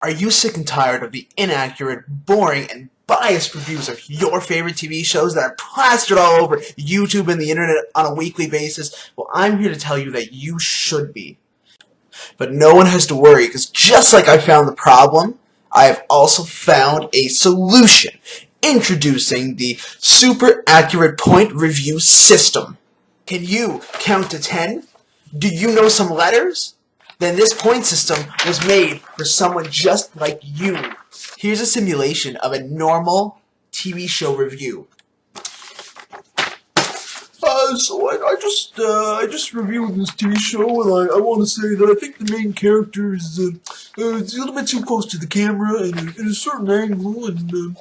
Are you sick and tired of the inaccurate, boring, and biased reviews of your favorite TV shows that are plastered all over YouTube and the internet on a weekly basis? Well, I'm here to tell you that you should be. But no one has to worry, because just like I found the problem, I have also found a solution. Introducing the Super Accurate Point Review System. Can you count to 10? Do you know some letters? Then this point system was made for someone just like you. Here's a simulation of a normal TV show review. I just reviewed this TV show, and I want to say that I think the main character is a little bit too close to the camera and at a certain angle, and the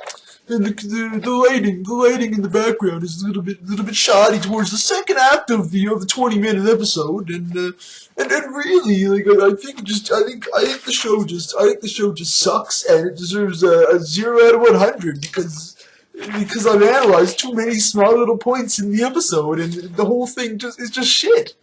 lighting in the background is a little bit shoddy towards the second act of the 20-minute episode, and really, like, I think the show just sucks, and it deserves a 0 out of 100 because I've analyzed too many small little points in the episode, and the whole thing is just shit.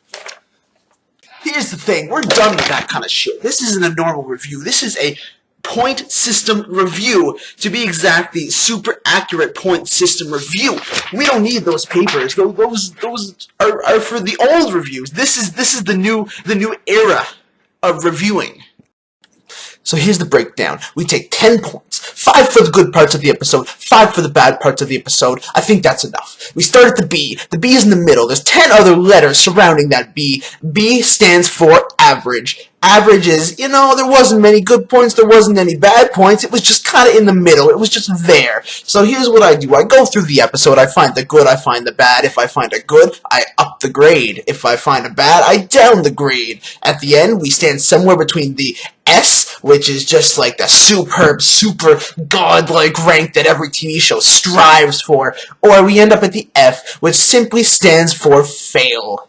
Here's the thing, we're done with that kind of shit. This isn't a normal review. This is a point system review. To be exact, the Super Accurate Point System review. We don't need those papers. Those are for the old reviews. This is the new era of reviewing. So here's the breakdown. We take 10 points. 5 for the good parts of the episode, 5 for the bad parts of the episode. I think that's enough. We start at the B. The B is in the middle. There's 10 other letters surrounding that B. B stands for average. Average is, there wasn't many good points, there wasn't any bad points, it was just kind of in the middle, it was just there. So here's what I do. I go through the episode, I find the good, I find the bad. If I find a good, I up the grade. If I find a bad, I down the grade. At the end, we stand somewhere between the S, which is just like the superb, super godlike rank that every TV show strives for, or we end up at the F, which simply stands for fail.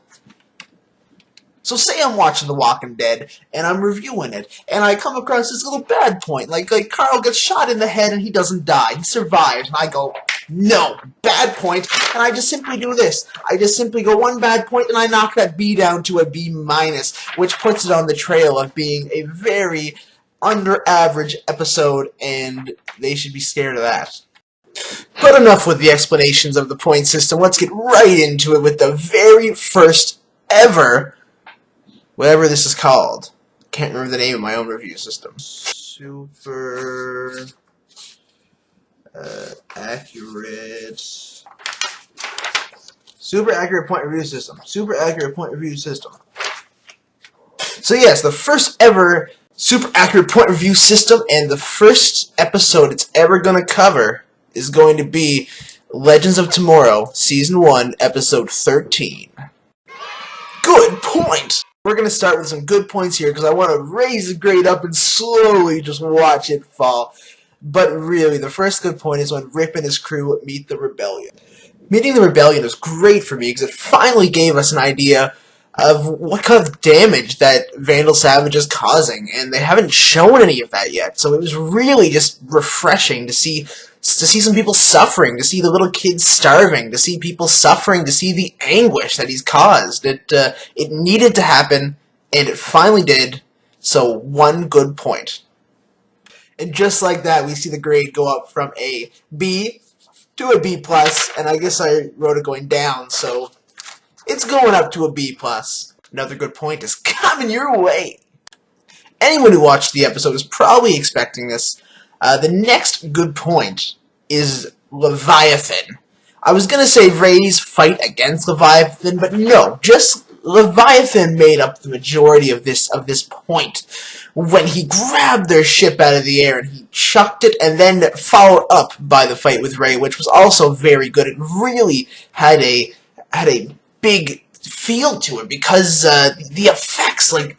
So say I'm watching The Walking Dead, and I'm reviewing it, and I come across this little bad point, like Carl gets shot in the head and he doesn't die, he survives, and I go, no, bad point, and I just simply do this. I just simply go one bad point, and I knock that B down to a B-, which puts it on the trail of being a very under-average episode, and they should be scared of that. But enough with the explanations of the point system, let's get right into it with the very first ever whatever this is called. Can't remember the name of my own review system. Super accurate point review system. Super accurate point review system. So yes, the first ever super accurate point review system, and the first episode it's ever going to cover is going to be Legends of Tomorrow, Season 1, Episode 13. Good point! We're going to start with some good points here because I want to raise the grade up and slowly just watch it fall. But really, the first good point is when Rip and his crew meet the Rebellion. Meeting the Rebellion was great for me because it finally gave us an idea of what kind of damage that Vandal Savage is causing, and they haven't shown any of that yet. So it was really just refreshing to see some people suffering, to see the little kids starving, to see people suffering, to see the anguish that he's caused. It needed to happen, and it finally did, so one good point. And just like that, we see the grade go up from a B to a B+, and I guess I wrote it going down, so it's going up to a B+. Another good point is coming your way. Anyone who watched the episode is probably expecting this. The next good point is Leviathan. I was going to say Ray's fight against Leviathan, but no, just Leviathan made up the majority of this point. When he grabbed their ship out of the air and he chucked it, and then followed up by the fight with Ray, which was also very good. It really had a big feel to it because the effects, like,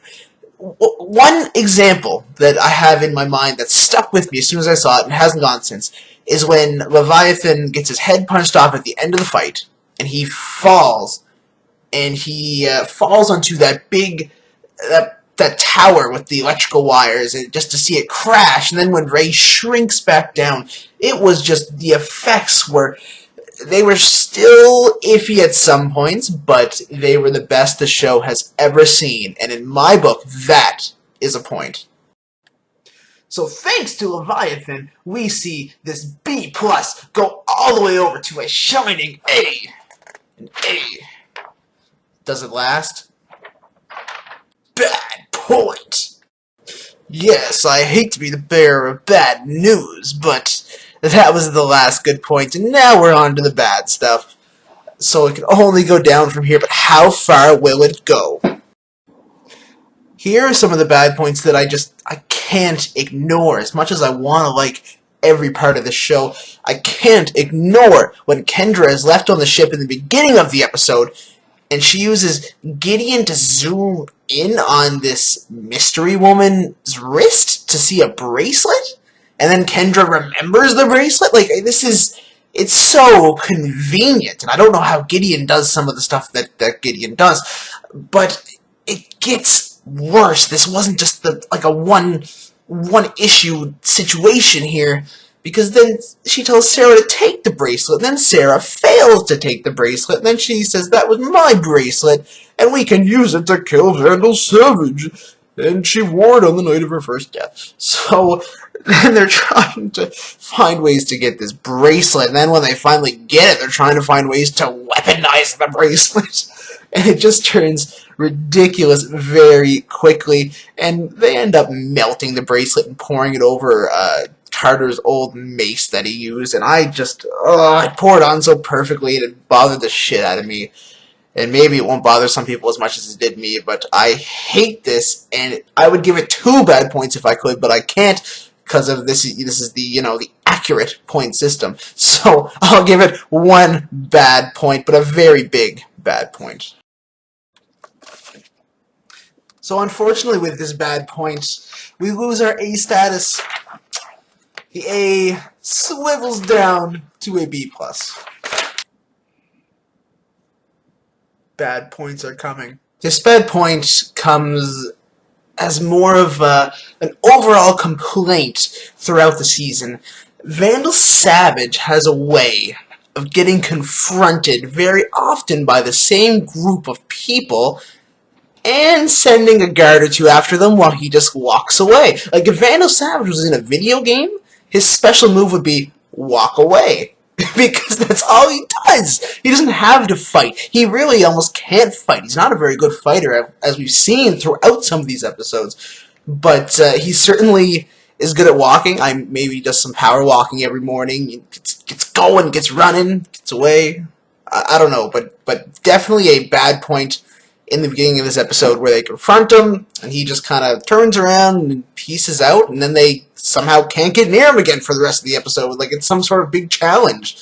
one example that I have in my mind that stuck with me as soon as I saw it and hasn't gone since is when Leviathan gets his head punched off at the end of the fight and he falls, and he falls onto that big that tower with the electrical wires, and just to see it crash, and then when Ray shrinks back down, it was just, the effects were, they were still iffy at some points, but they were the best the show has ever seen, and in my book, that is a point. So thanks to Leviathan, we see this B plus go all the way over to a shining A. An A. Does it last? Bad point. Yes, I hate to be the bearer of bad news, but that was the last good point, and now we're on to the bad stuff. So it can only go down from here, but how far will it go? Here are some of the bad points that I can't ignore. As much as I want to like every part of the show, I can't ignore when Kendra is left on the ship in the beginning of the episode, and she uses Gideon to zoom in on this mystery woman's wrist to see a bracelet, and then Kendra remembers the bracelet. Like, it's so convenient, and I don't know how Gideon does some of the stuff that Gideon does, but it gets worse. This wasn't just a one issue situation here, because then she tells Sarah to take the bracelet, then Sarah fails to take the bracelet, and then she says, that was my bracelet, and we can use it to kill Vandal Savage. And she wore it on the night of her first death. So then they're trying to find ways to get this bracelet, and then when they finally get it, they're trying to find ways to weaponize the bracelet. And it just turns ridiculous very quickly, and they end up melting the bracelet and pouring it over Carter's old mace that he used, and I poured on so perfectly, and it bothered the shit out of me. And maybe it won't bother some people as much as it did me, but I hate this, and I would give it 2 bad points if I could, but I can't because of this. This is the accurate point system. So I'll give it 1 bad point, but a very big bad point. So unfortunately, with this bad point, we lose our A status. The A swivels down to a B plus. Bad points are coming. This bad point comes as more of an overall complaint throughout the season. Vandal Savage has a way of getting confronted very often by the same group of people and sending a guard or 2 after them while he just walks away. Like, if Vandal Savage was in a video game, his special move would be walk away. Because that's all he does. He doesn't have to fight. He really almost can't fight. He's not a very good fighter, as we've seen throughout some of these episodes. But he certainly is good at walking. Maybe does some power walking every morning. Gets going, gets running, gets away. I don't know, but definitely a bad point in the beginning of this episode where they confront him, and he just kind of turns around and pieces out, and then they somehow can't get near him again for the rest of the episode, like it's some sort of big challenge.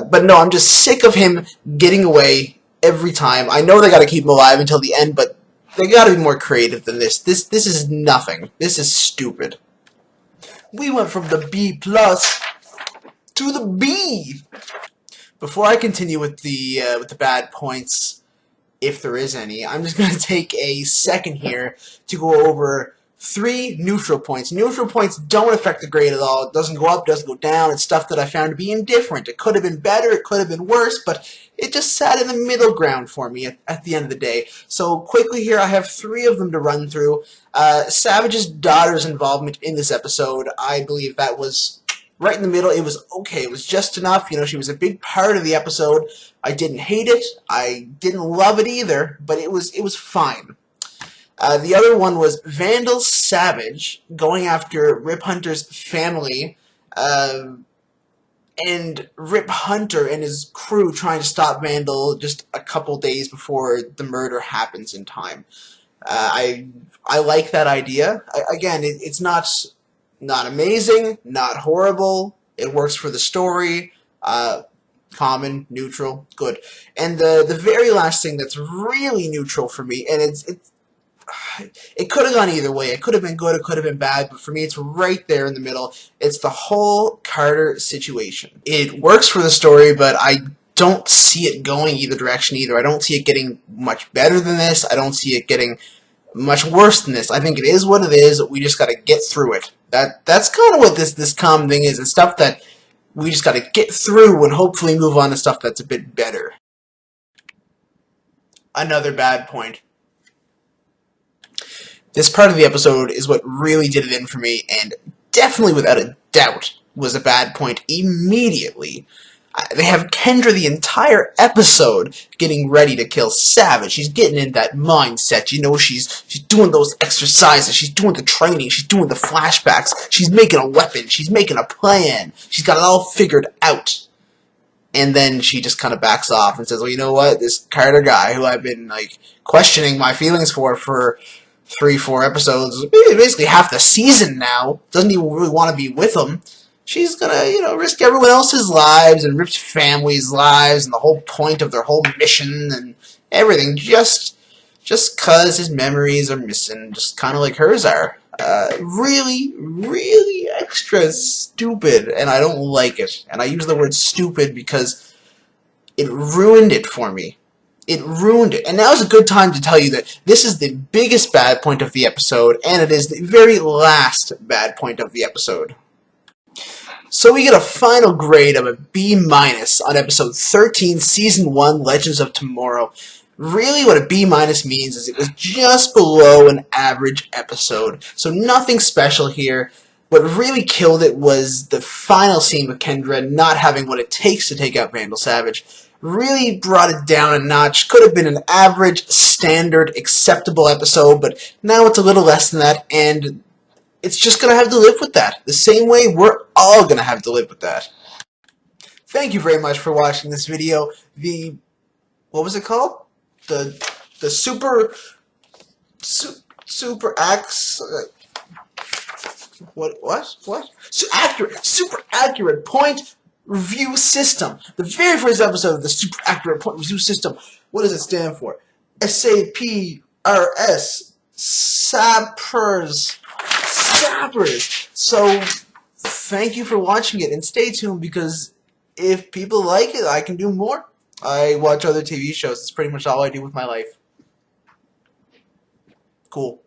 But no, I'm just sick of him getting away every time. I know they gotta keep him alive until the end, but they gotta be more creative than this. This is nothing. This is stupid. We went from the B plus to the B. Before I continue with the bad points, if there is any, I'm just gonna take a second here to go over 3 neutral points. Neutral points don't affect the grade at all. It doesn't go up, doesn't go down. It's stuff that I found to be indifferent. It could have been better, it could have been worse, but it just sat in the middle ground for me at the end of the day. So quickly here, I have 3 of them to run through. Savage's daughter's involvement in this episode, I believe that was right in the middle. It was okay. It was just enough. She was a big part of the episode. I didn't hate it. I didn't love it either, but it was fine. The other one was Vandal Savage going after Rip Hunter's family, and Rip Hunter and his crew trying to stop Vandal just a couple days before the murder happens in time. I like that idea. Again, it's not amazing, not horrible. It works for the story. Common, neutral, good. And the very last thing that's really neutral for me, and it could have gone either way. It could have been good, it could have been bad, but for me it's right there in the middle. It's the whole Carter situation. It works for the story, but I don't see it going either direction either. I don't see it getting much better than this. I don't see it getting much worse than this. I think it is what it is. We just gotta get through it. That's kind of what this calm thing is. It's stuff that we just gotta get through and hopefully move on to stuff that's a bit better. Another bad point. This part of the episode is what really did it in for me, and definitely without a doubt was a bad point immediately. They have Kendra the entire episode getting ready to kill Savage. She's getting in that mindset. You know, she's doing those exercises. She's doing the training. She's doing the flashbacks. She's making a weapon. She's making a plan. She's got it all figured out. And then she just kind of backs off and says, well, you know what? This Carter guy who I've been, like, questioning my feelings for 3-4 episodes, basically half the season now, doesn't even really want to be with him. She's gonna, you know, risk everyone else's lives and Rip's family's lives and the whole point of their whole mission and everything just cause his memories are missing, just kind of like hers are. Really, really extra stupid, and I don't like it. And I use the word stupid because it ruined it for me. It ruined it. And now is a good time to tell you that this is the biggest bad point of the episode, and it is the very last bad point of the episode. So we get a final grade of a B- on episode 13, season 1, Legends of Tomorrow. Really what a B- means is it was just below an average episode. So nothing special here. What really killed it was the final scene with Kendra not having what it takes to take out Vandal Savage. Really brought it down a notch. Could have been an average, standard, acceptable episode, but now it's a little less than that, and it's just going to have to live with that. The same way we're all going to have to live with that. Thank you very much for watching this video. What was it called? The super acts. What? Super accurate point review system. The very first episode of the super accurate point review system. What does it stand for? SAPRS. SAPRS. So, thank you for watching it, and stay tuned because if people like it, I can do more. I watch other TV shows. It's pretty much all I do with my life. Cool.